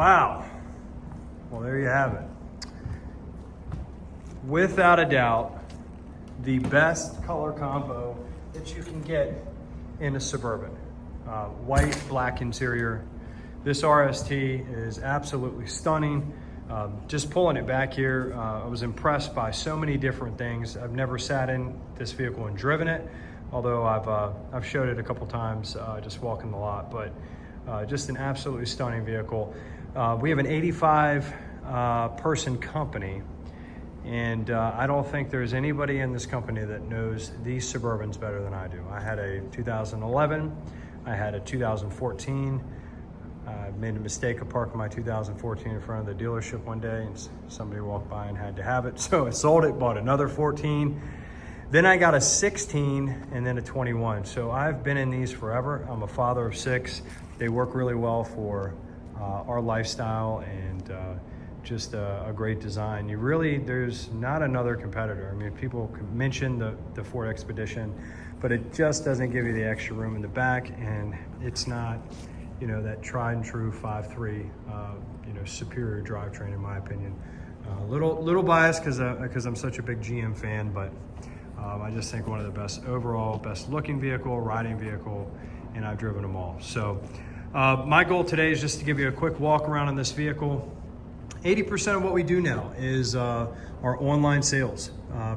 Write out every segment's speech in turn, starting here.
Wow. Well, there you have it. Without a doubt, the best color combo that you can get in a Suburban. White, black interior. This RST is absolutely stunning. Just pulling it back here, I was impressed by so many different things. I've never sat in this vehicle and driven it, although I've showed it a couple times just walking the lot, but just an absolutely stunning vehicle. We have an 85 person company, and I don't think there's anybody in this company that knows these Suburbans better than I do. I had a 2011, I had a 2014. I made a mistake of parking my 2014 in front of the dealership one day, and somebody walked by and had to have it. So I sold it, bought another 14. Then I got a 16 and then a 21. So I've been in these forever. I'm a father of 6. They work really well for our lifestyle, and just a great design. There's not another competitor. I mean, people mention the Ford Expedition, but it just doesn't give you the extra room in the back, and it's not, that tried and true 5.3, superior drivetrain in my opinion. Little biased because I'm such a big GM fan, but I just think one of the best overall, best looking vehicle, riding vehicle, and I've driven them all. So my goal today is just to give you a quick walk around on this vehicle. 80% of what we do now is our online sales.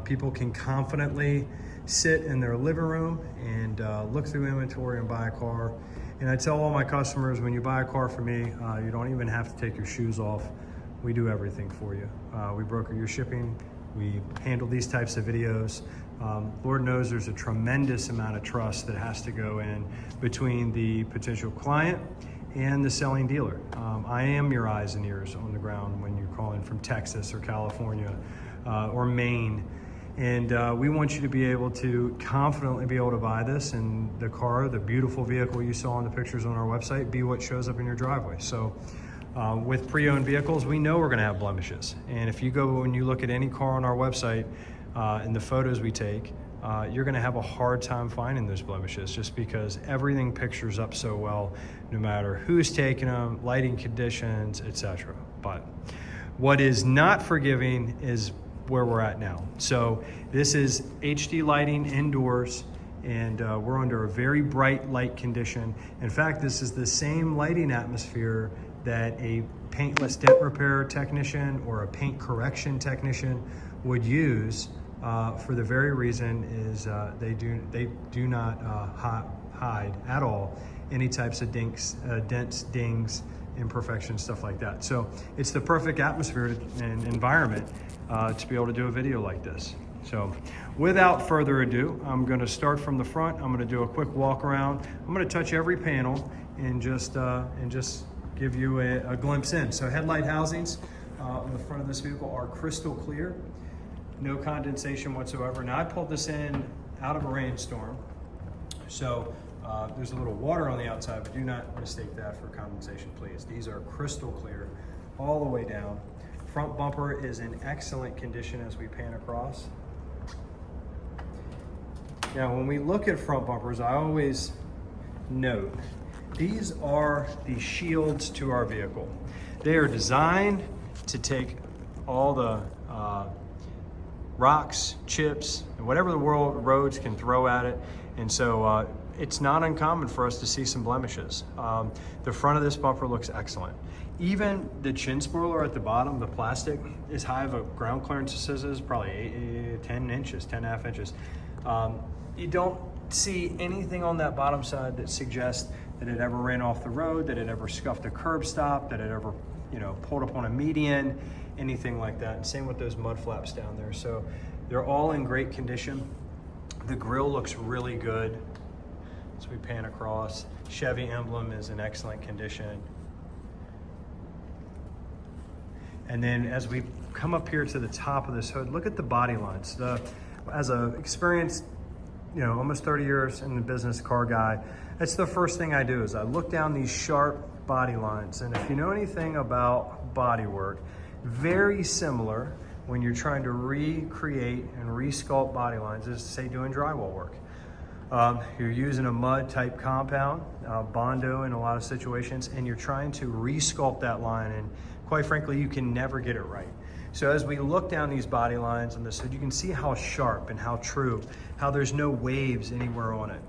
People can confidently sit in their living room and look through inventory and buy a car. And I tell all my customers, when you buy a car from me, you don't even have to take your shoes off. We do everything for you. We broker your shipping. We handle these types of videos. Lord knows there's a tremendous amount of trust that has to go in between the potential client and the selling dealer. I am your eyes and ears on the ground when you're calling from Texas or California or Maine. And we want you to be able to confidently be able to buy this, and the car, the beautiful vehicle you saw in the pictures on our website, be what shows up in your driveway. So with pre-owned vehicles, we know we're gonna have blemishes. And if you go and you look at any car on our website and the photos we take, you're gonna have a hard time finding those blemishes, just because everything pictures up so well, no matter who's taking them, lighting conditions, etc. But what is not forgiving is where we're at now. So this is HD lighting indoors, and we're under a very bright light condition. In fact, this is the same lighting atmosphere that a paintless dent repair technician or a paint correction technician would use, for the very reason is they do not hide at all any types of dinks, dents, dings, imperfections, stuff like that. So it's the perfect atmosphere and environment to be able to do a video like this. So without further ado, I'm going to start from the front. I'm going to do a quick walk around. I'm going to touch every panel and just give you a glimpse in. So headlight housings on the front of this vehicle are crystal clear, no condensation whatsoever. Now I pulled this in out of a rainstorm, so there's a little water on the outside, but do not mistake that for condensation, please. These are crystal clear all the way down. Front bumper is in excellent condition as we pan across. Now, when we look at front bumpers, I always note these are the shields to our vehicle. They are designed to take all the rocks, chips, and whatever the roads can throw at it. And so it's not uncommon for us to see some blemishes. The front of this bumper looks excellent. Even the chin spoiler at the bottom, the plastic, is high of a ground clearance is probably 10 inches, 10.5 inches. You don't see anything on that bottom side that suggests that it ever ran off the road, that it ever scuffed a curb stop, that it ever pulled up on a median, anything like that. And same with those mud flaps down there. So they're all in great condition. The grille looks really good as we pan across. Chevy emblem is in excellent condition. And then as we come up here to the top of this hood, look at the body lines. As an experienced, almost 30 years in the business car guy, that's the first thing I do is I look down these sharp body lines. And if you know anything about body work, very similar when you're trying to recreate and resculpt body lines is, say, doing drywall work. You're using a mud type compound, Bondo in a lot of situations, and you're trying to re-sculpt that line, and quite frankly, you can never get it right. So as we look down these body lines on this hood, you can see how sharp and how true, how there's no waves anywhere on it.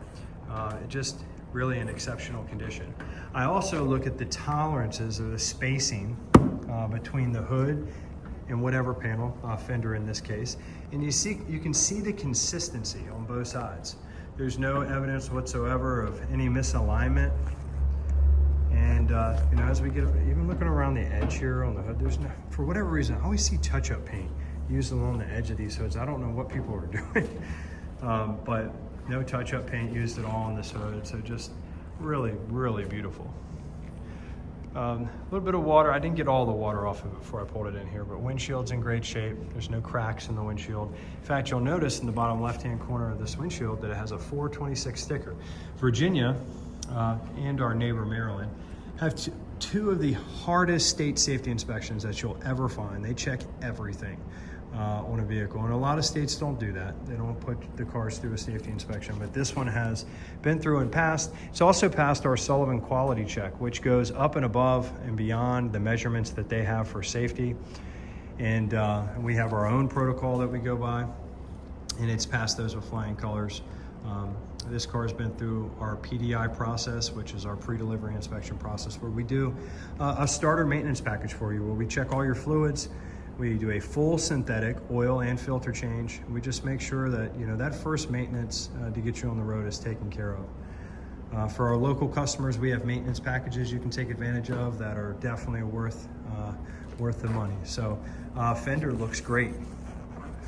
Just really in exceptional condition. I also look at the tolerances or the spacing between the hood and whatever panel, fender in this case, and you can see the consistency on both sides. There's no evidence whatsoever of any misalignment. And you know, as we get, even looking around the edge here on the hood, there's no, for whatever reason, I always see touch-up paint used along the edge of these hoods. I don't know what people are doing, but no touch-up paint used at all on this hood. So just really, really beautiful. A little bit of water. I didn't get all the water off of it before I pulled it in here, but windshield's in great shape. There's no cracks in the windshield. In fact, you'll notice in the bottom left-hand corner of this windshield that it has a 426 sticker. Virginia and our neighbor Maryland have two of the hardest state safety inspections that you'll ever find. They check everything on a vehicle, and a lot of states don't do that. They don't put the cars through a safety inspection, but this one has been through and passed. It's also passed our Sullivan quality check, which goes up and above and beyond the measurements that they have for safety. And we have our own protocol that we go by, and it's passed those with flying colors. This car has been through our PDI process, which is our pre-delivery inspection process, where we do a starter maintenance package for you, where we check all your fluids. We do a full synthetic oil and filter change. We just make sure that, you know, that first maintenance to get you on the road is taken care of. For our local customers, we have maintenance packages you can take advantage of that are definitely worth the money. So fender looks great.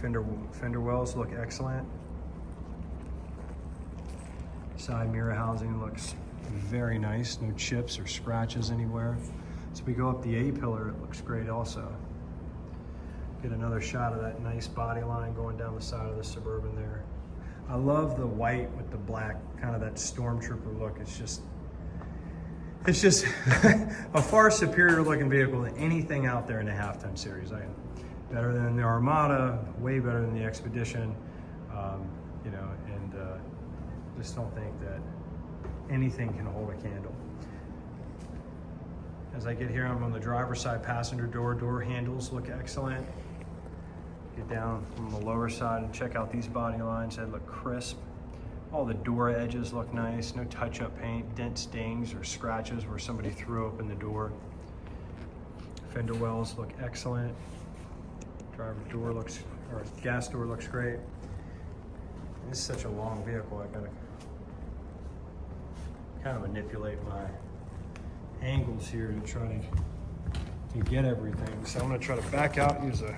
Fender wells look excellent. Side mirror housing looks very nice. No chips or scratches anywhere. As we go up the A-pillar, it looks great also. Get another shot of that nice body line going down the side of the Suburban there. I love the white with the black, kind of that Stormtrooper look. It's just a far superior looking vehicle than anything out there in the half-ton series. Better than the Armada, way better than the Expedition, you know, and just don't think that anything can hold a candle. As I get here, I'm on the driver's side passenger door. Door handles look excellent. Get down from the lower side and check out these body lines. They look crisp. All the door edges look nice. No touch-up paint, dent stings or scratches where somebody threw open the door. Fender wells look excellent. Driver door looks, or gas door looks great. This is such a long vehicle. I gotta kind of manipulate my angles here to try to get everything. So I'm gonna try to back out, use a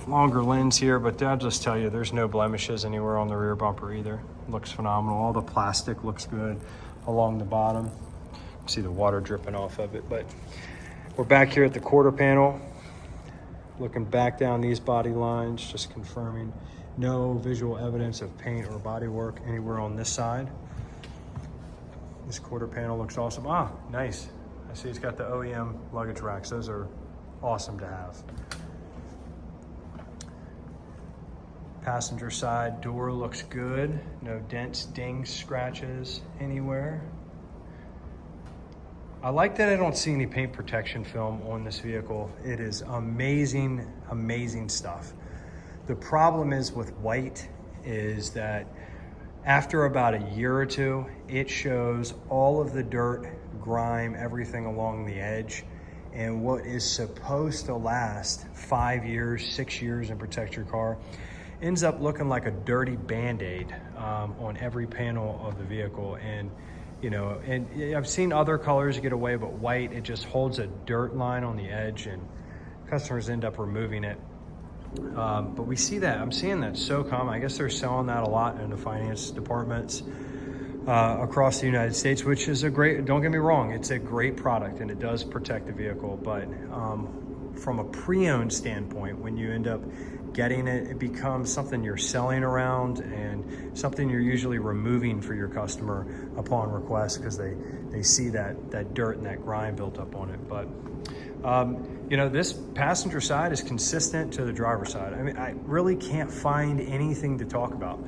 longer lens here, but I'll just tell you, there's no blemishes anywhere on the rear bumper either. Looks phenomenal. All the plastic looks good along the bottom. You can see the water dripping off of it, but we're back here at the quarter panel, looking back down these body lines, just confirming no visual evidence of paint or body work anywhere on this side. This quarter panel looks awesome. Ah, nice. I see it's got the OEM luggage racks. Those are awesome to have. Passenger side door looks good. No dents, dings, scratches anywhere. I like that I don't see any paint protection film on this vehicle. It is amazing, amazing stuff. The problem is with white is that after about a year or two, it shows all of the dirt, grime, everything along the edge. And what is supposed to last 5 years, 6 years and protect your car ends up looking like a dirty Band-Aid on every panel of the vehicle. And you know, and I've seen other colors get away, but white, it just holds a dirt line on the edge and customers end up removing it. But we see that, I'm seeing that so common. I guess they're selling that a lot in the finance departments across the United States, which is a great, don't get me wrong, it's a great product and it does protect the vehicle. But from a pre-owned standpoint, when you end up getting it, it becomes something you're selling around and something you're usually removing for your customer upon request because they see that dirt and that grime built up on it. But you know, this passenger side is consistent to the driver's side. I mean, I really can't find anything to talk about.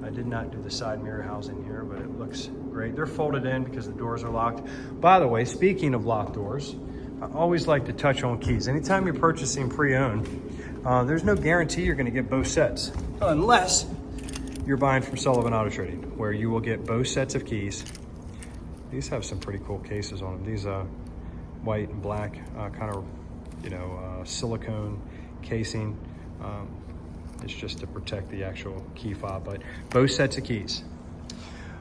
I did not do the side mirror housing here, but it looks great. They're folded in because the doors are locked. By the way, speaking of locked doors, I always like to touch on keys. Anytime you're purchasing pre-owned, there's no guarantee you're gonna get both sets, unless you're buying from Sullivan Auto Trading, where you will get both sets of keys. These have some pretty cool cases on them. These white and black kind of, silicone casing. It's just to protect the actual key fob, but both sets of keys.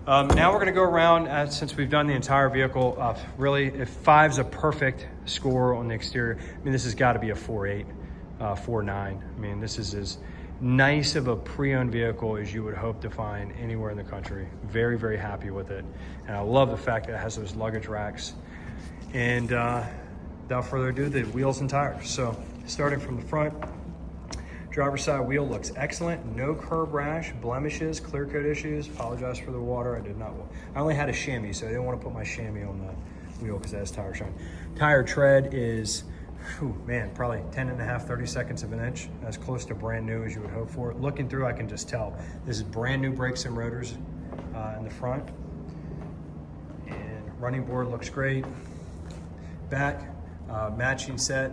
Now we're gonna go around, since we've done the entire vehicle, really, if 5's a perfect score on the exterior, I mean, this has gotta be a 4.8, 4.9. I mean, this is as nice of a pre-owned vehicle as you would hope to find anywhere in the country. Very, very happy with it. And I love the fact that it has those luggage racks. And without further ado, the wheels and tires. So starting from the front, driver's side wheel looks excellent. No curb rash, blemishes, clear coat issues. Apologize for the water. I only had a chamois, so I didn't want to put my chamois on the wheel because it has tire shine. Tire tread is, probably 10.5, 30 seconds of an inch. As close to brand new as you would hope for. Looking through, I can just tell. This is brand new brakes and rotors in the front. And running board looks great. Back, matching set,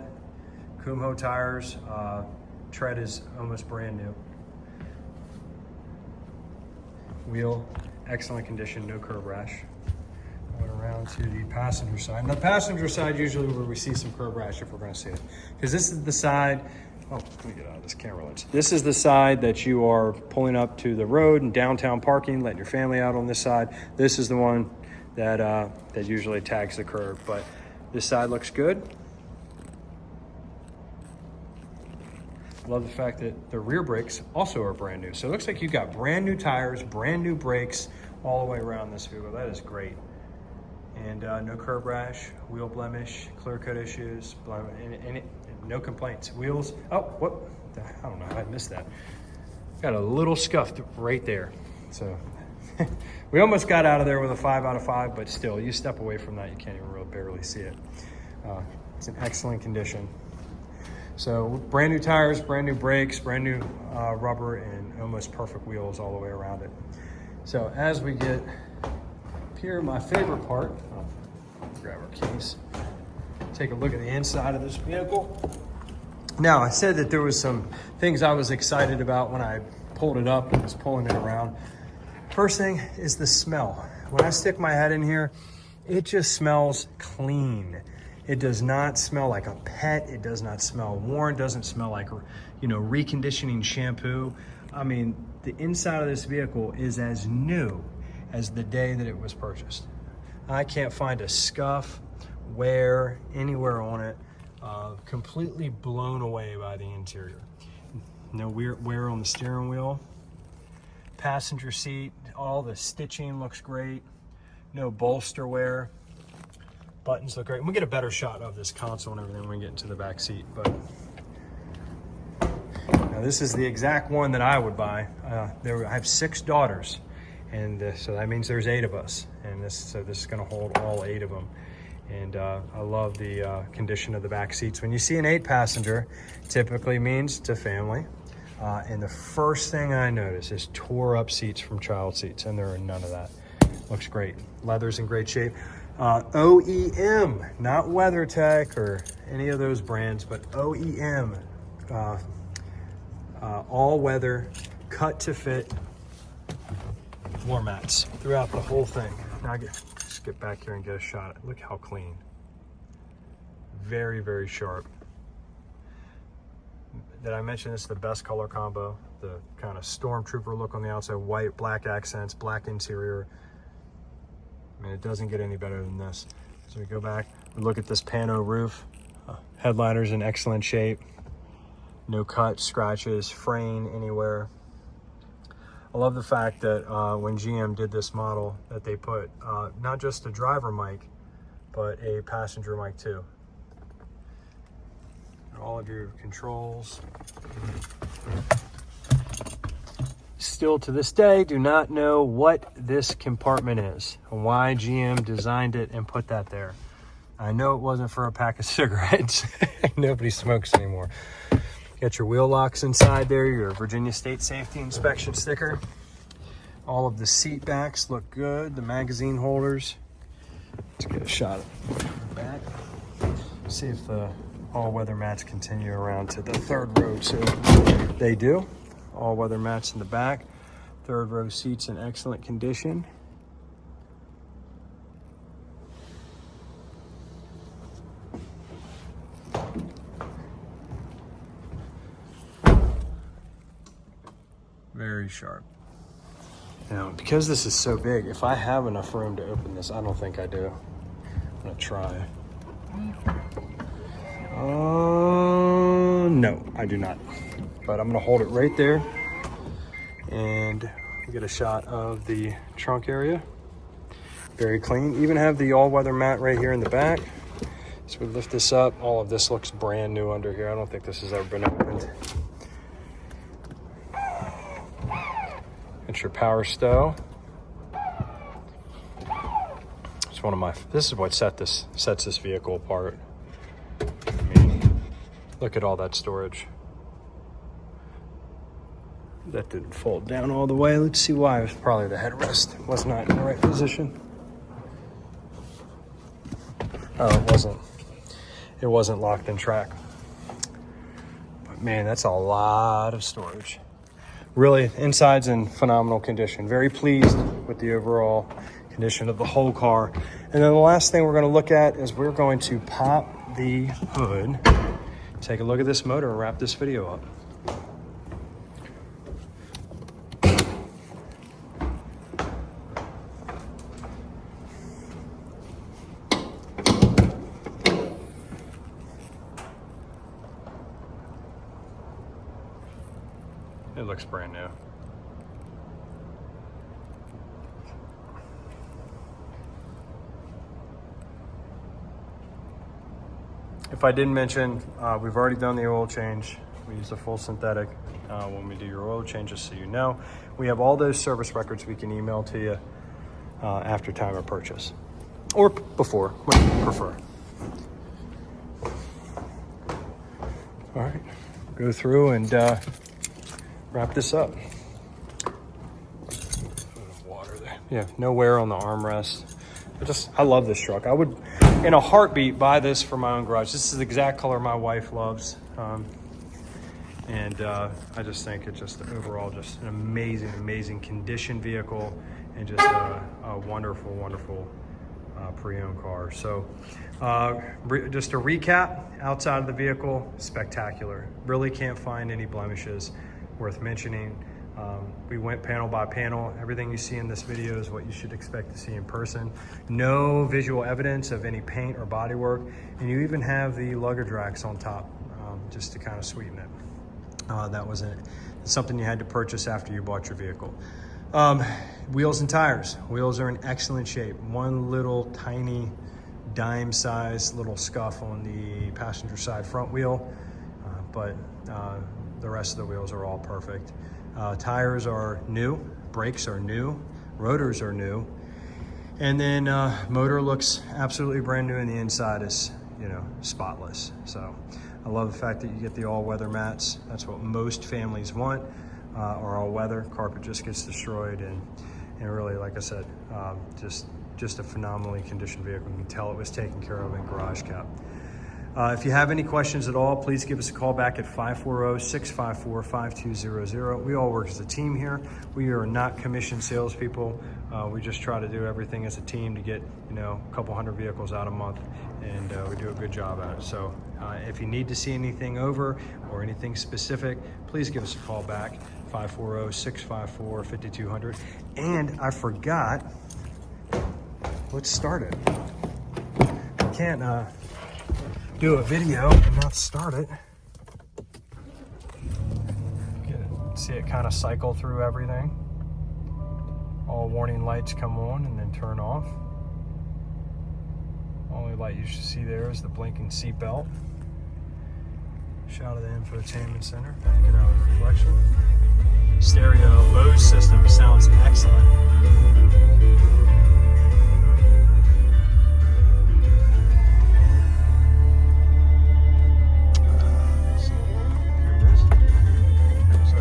Kumho tires. Tread is almost brand new. Wheel, excellent condition, no curb rash. Going around to the passenger side. And the passenger side usually where we see some curb rash if we're gonna see it. Because this is the side, let me get out of this camera lens. This is the side that you are pulling up to the road and downtown parking, letting your family out on this side. This is the one that that usually tags the curb, but this side looks good. Love the fact that the rear brakes also are brand new. So it looks like you got brand new tires, brand new brakes all the way around this vehicle. That is great. And no curb rash, wheel blemish, clear coat issues, no complaints. Wheels, I don't know, I missed that. Got a little scuffed right there. So we almost got out of there with a 5 out of 5, but still, you step away from that, you can't even really barely see it. It's in excellent condition. So brand new tires, brand new brakes, brand new rubber, and almost perfect wheels all the way around it. So as we get here, my favorite part, grab our keys, take a look at the inside of this vehicle. Now, I said that there was some things I was excited about when I pulled it up and was pulling it around. First thing is the smell. When I stick my head in here, it just smells clean. It does not smell like a pet. It does not smell worn. It doesn't smell like, reconditioning shampoo. I mean, the inside of this vehicle is as new as the day that it was purchased. I can't find a scuff, wear, anywhere on it. Completely blown away by the interior. No wear on the steering wheel. Passenger seat, all the stitching looks great. No bolster wear. Buttons look great. We'll get a better shot of this console and everything when we get into the back seat. But now this is the exact one that I would buy. I have 6 daughters, and so that means there's 8 of us. And this is going to hold all 8 of them. And I love the condition of the back seats. When you see an 8-passenger, typically means it's a family. And the first thing I notice is tore up seats from child seats, and there are none of that. Looks great. Leather's in great shape. OEM, not WeatherTech or any of those brands, but OEM, all weather, cut to fit floor mats throughout the whole thing. Now just get back here and get a shot. Look how clean. Very, very sharp. Did I mention this is the best color combo? The kind of stormtrooper look on the outside, white, black accents, black interior. I mean, it doesn't get any better than this. So we go back, we look at this pano roof. Headliner's in excellent shape. No cuts, scratches, fraying anywhere. I love the fact that when GM did this model that they put not just a driver mic, but a passenger mic too. All of your controls. Still to this day, do not know what this compartment is and why GM designed it and put that there. I know it wasn't for a pack of cigarettes. Nobody smokes anymore. Got your wheel locks inside there, your Virginia State Safety Inspection sticker. All of the seat backs look good. The magazine holders. Let's get a shot of the back. See if the all-weather mats continue around to the third row too. They do. All-weather mats in the back. Third row seats in excellent condition. Very sharp. Now, because this is so big, if I have enough room to open this, I don't think I do. I'm gonna try. No, I do not. But I'm gonna hold it right there and get a shot of the trunk area. Very clean. Even have the all-weather mat right here in the back. So we lift this up. All of this looks brand new under here. I don't think this has ever been opened. It's your power stow. It's one of my, this is what sets this vehicle apart. I mean, look at all that storage. That didn't fold down all the way. Let's see why. It was probably the headrest was not in the right position. Oh, it wasn't. It wasn't locked in track. But man, that's a lot of storage. Really, inside's in phenomenal condition. Very pleased with the overall condition of the whole car. And then the last thing we're going to look at is we're going to pop the hood, take a look at this motor, and wrap this video up. It looks brand new. If I didn't mention, we've already done the oil change. We use a full synthetic when we do your oil change, just so you know. We have all those service records we can email to you after time of purchase. Or before, what you prefer. All right, go through and wrap this up. Water there. Yeah, no wear on the armrest. I love this truck. I would, in a heartbeat, buy this for my own garage. This is the exact color my wife loves. I just think it's just overall just an amazing, amazing condition vehicle and just a wonderful, wonderful pre-owned car. So just to recap, outside of the vehicle, spectacular. Really can't find any blemishes worth mentioning. We went panel by panel. Everything you see in this video is what you should expect to see in person. No visual evidence of any paint or bodywork, and you even have the luggage racks on top just to kind of sweeten it. That was it. It's something you had to purchase after you bought your vehicle. Wheels and tires. Wheels are in excellent shape. One little tiny dime-sized little scuff on the passenger side front wheel, but the rest of the wheels are all perfect. Tires are new, brakes are new, rotors are new, and then motor looks absolutely brand new, and the inside is, you know, spotless. So I love the fact that you get the all-weather mats. That's what most families want, or all-weather. Carpet just gets destroyed, and really, like I said, just a phenomenally conditioned vehicle. You can tell it was taken care of in garage cap. If you have any questions at all, please give us a call back at 540-654-5200. We all work as a team here. We are not commissioned salespeople. We just try to do everything as a team to get, you know, a couple hundred vehicles out a month, and we do a good job at it. So if you need to see anything over or anything specific, please give us a call back, 540-654-5200. And I forgot, let's start it. I can't do a video and not start it. See it kind of cycle through everything. All warning lights come on and then turn off. Only light you should see there is the blinking seat belt. Shot of the infotainment center. Get out of the reflection. Stereo Bose system sounds excellent.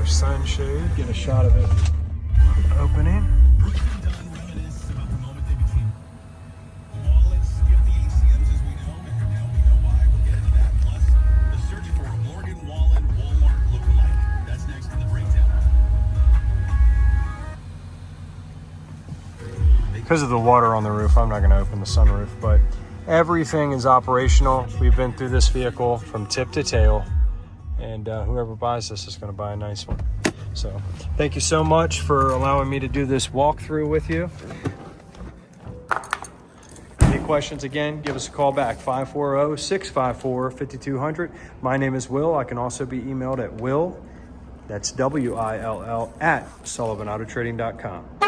Sunshade, get a shot of it opening. Because of the water on the roof, I'm not going to open the sunroof, but everything is operational. We've been through this vehicle from tip to tail, and whoever buys this is going to buy a nice one. So thank you so much for allowing me to do this walkthrough with you. Any questions, again, give us a call back, 540-654-5200. My name is Will. I can also be emailed at Will, that's WILL, at SullivanAutoTrading.com.